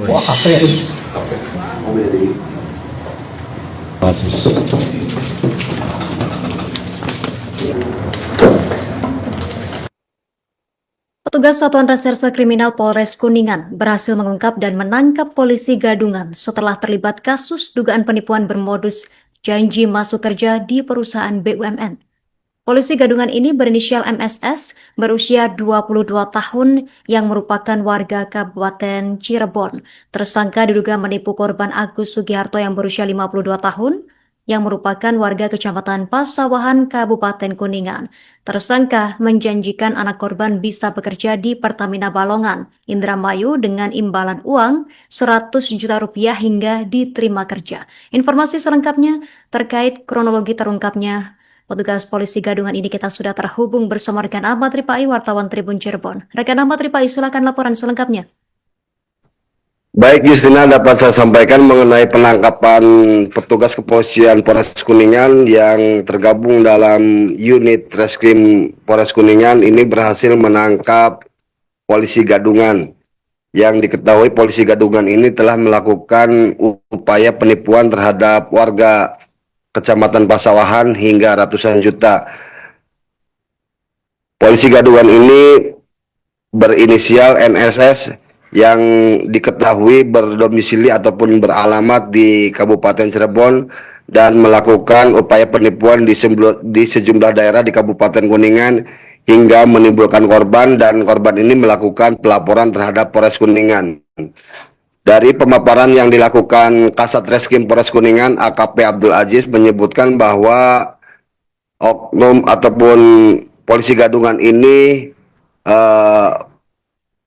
Wah, kafe ya? Kafe. Oh, beda di. Petugas Satuan Reserse Kriminal Polres Kuningan berhasil mengungkap dan menangkap polisi gadungan setelah terlibat kasus dugaan penipuan bermodus janji masuk kerja di perusahaan BUMN. Polisi gadungan ini berinisial MSS, berusia 22 tahun yang merupakan warga Kabupaten Cirebon. Tersangka diduga menipu korban Agus Sugiharto yang berusia 52 tahun, yang merupakan warga Kecamatan Pasawahan, Kabupaten Kuningan. Tersangka menjanjikan anak korban bisa bekerja di Pertamina Balongan, Indramayu dengan imbalan uang 100 juta rupiah hingga diterima kerja. Informasi selengkapnya terkait kronologi terungkapnya petugas polisi gadungan ini kita sudah terhubung bersama rekan Ahmad Ripai, wartawan Tribun Cirebon. Rekan Ahmad Ripai, silakan laporan selengkapnya. Baik Justina, dapat saya sampaikan mengenai penangkapan petugas kepolisian Polres Kuningan yang tergabung dalam unit Reskrim Polres Kuningan ini berhasil menangkap polisi gadungan. Yang diketahui polisi gadungan ini telah melakukan upaya penipuan terhadap warga Kecamatan Pasawahan hingga ratusan juta. Polisi gadungan ini berinisial NSS yang diketahui berdomisili ataupun beralamat di Kabupaten Cirebon dan melakukan upaya penipuan di sejumlah daerah di Kabupaten Kuningan hingga menimbulkan korban, dan korban ini melakukan pelaporan terhadap Polres Kuningan. Dari pemaparan yang dilakukan Kasat Reskrim Polres Kuningan, AKP Abdul Aziz menyebutkan bahwa oknum ataupun polisi gadungan ini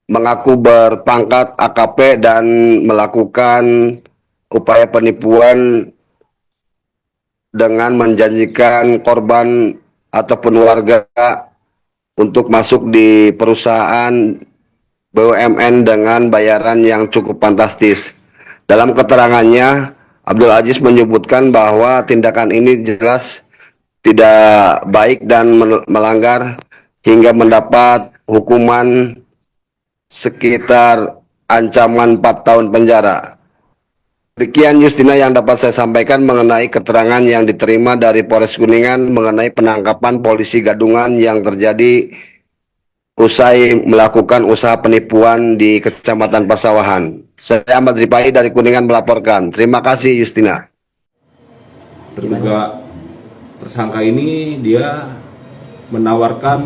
mengaku berpangkat AKP dan melakukan upaya penipuan dengan menjanjikan korban ataupun warga untuk masuk di perusahaan BUMN dengan bayaran yang cukup fantastis. Dalam keterangannya, Abdul Aziz menyebutkan bahwa tindakan ini jelas tidak baik dan melanggar hingga mendapat hukuman sekitar ancaman 4 tahun penjara. Demikian Justina yang dapat saya sampaikan mengenai keterangan yang diterima dari Polres Kuningan mengenai penangkapan polisi gadungan yang terjadi usai melakukan usaha penipuan di Kecamatan Pasawahan. Saya Ahmad Ripai dari Kuningan melaporkan. Terima kasih Justina. Terduga tersangka ini dia menawarkan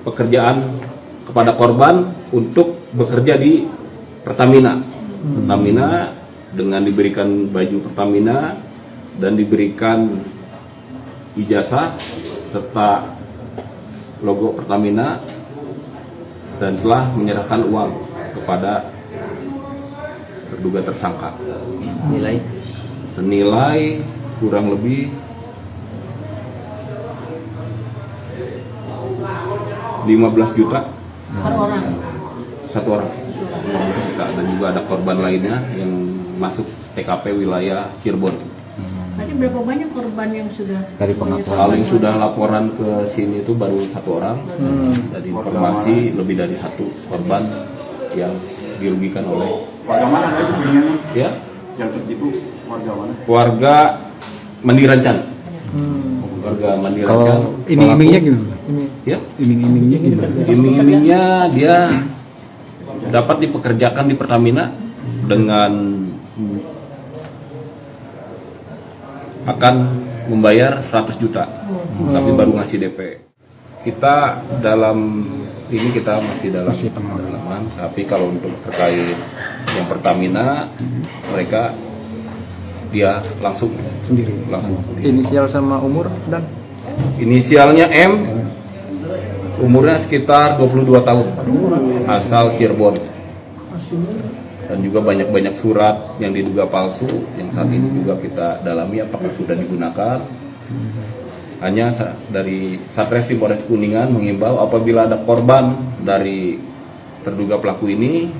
pekerjaan kepada korban untuk bekerja di Pertamina. Pertamina dengan diberikan baju Pertamina dan diberikan ijazah serta logo Pertamina, dan telah menyerahkan uang kepada terduga tersangka. Nilai? Senilai kurang lebih 15 juta per orang. Satu orang. 15 juta. Dan juga ada korban lainnya yang masuk TKP wilayah Cirebon. Tadi berapa banyak korban yang sudah Dari pengakuan. Paling sudah laporan ke sini itu baru 1 orang. Dari informasi lebih dari 1 korban yang dirugikan oleh Warga mana guys sebenarnya? ya Yang tertipu warga mana? warga Mandirancan. Warga Mandirancan. Kalau iming-imingnya gimana? Ya, Iming-imingnya gimana? iming-imingnya dia dapat dipekerjakan di Pertamina dengan akan membayar 100 juta, tapi baru ngasih DP. Kita dalam ini kita masih dalam pendalaman, tapi kalau untuk terkait yang Pertamina, mereka dia langsung Sendiri. Inisial sama umur dan Inisialnya M, umurnya sekitar 22 tahun, asal Cirebon. Dan juga banyak-banyak surat yang diduga palsu yang saat ini juga kita dalami apakah sudah digunakan. Hanya dari Satreskrim Polres Kuningan mengimbau apabila ada korban dari terduga pelaku ini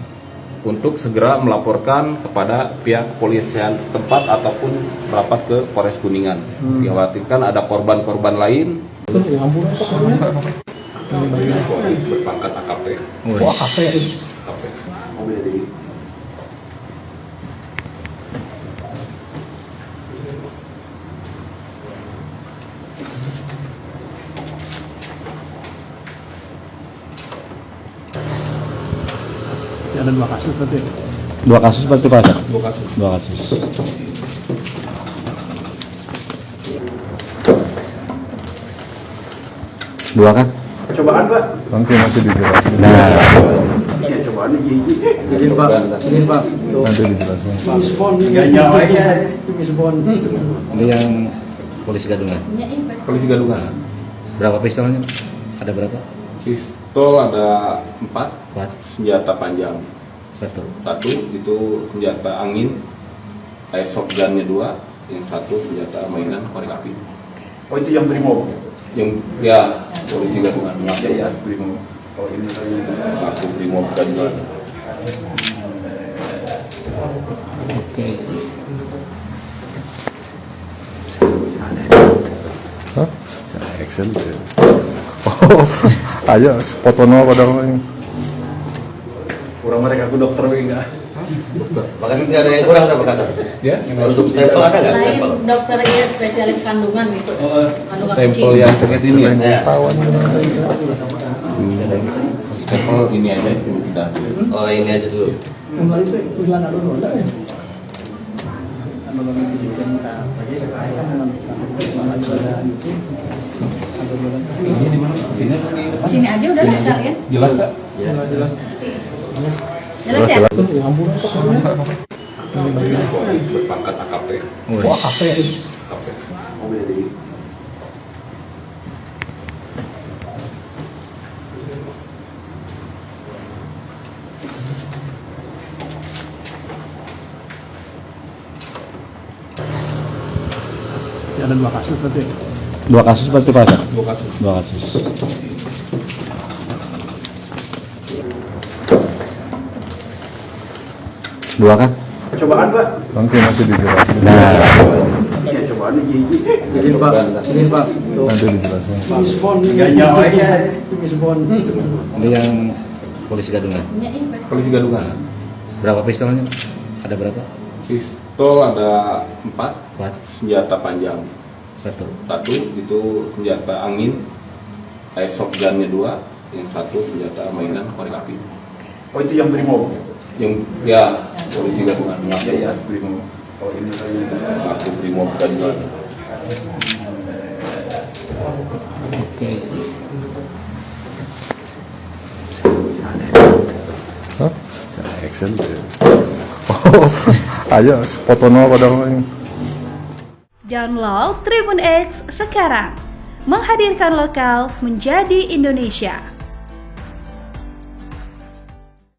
untuk segera melaporkan kepada pihak kepolisian setempat ataupun merapat ke Polres Kuningan. Dikhawatirkan ada korban-korban lain. Berpangkat AKP. Wah, kafe ya? AKP. Ada dua kasus berarti. Dua kasus berarti Pak? Dua kasus. Dua kasus. Dua kan? Cobaan Pak. Nanti dijelasin. Iya cobaan gigi. Izin Pak, izin Pak. Nanti dijelasin. Gak nyawa aja. Ini yang polisi gadungan. Polisi gadungan. Berapa pistolnya? Ada berapa? Pistol ada 4, Empat. senjata panjang Satu. 1, itu senjata angin, airsoft gunnya 2, yang 1 senjata mainan korek api. Oh itu yang brimob. Yang ya polisi gadungan Ya ya brimob. Oh ini ngaku brimob gadungan. Oke. Action. Oh, ayo foto no padahal ini. kurang mereka aku dokter enggak. Makanya tidak ada yang kurang sama kasar. Ya, Untuk stempel ada nggak? Lain Stempel. dokter ya spesialis kandungan gitu. Kandungan stempel kucing. yang terkait ini ya. Ya. Stempel ini aja dulu kita. Oh ini aja dulu. Ini di mana? Sini. Sini aja udah sekalian. Jelas nggak? Jelas ya? Berpangkat AKP. Wah, AKP. Ada dua kasus berarti. dua kasus berarti Pak? Dua kasus. Dua kasus. Dua kan? Cobaan Pak. Nanti dijelasin. Iya cobaan gigi. Izin Pak, izin Pak. Nanti dijelasin. Gak nyawa aja. Ini yang polisi gadungan. Polisi gadungan. Berapa pistolnya? Ada berapa? Pistol ada 4, Empat. senjata panjang Satu. 1, itu senjata angin, airsoft gunnya 2, yang 1 senjata mainan korek api. Oh itu yang brimob. Yang ya polisi gadungan Ya ya brimob. Oh ini ngaku brimob gadungan. Oke. Action. Oh, ayo foto no padahal ini. Download Tribun X sekarang. Menghadirkan lokal menjadi Indonesia.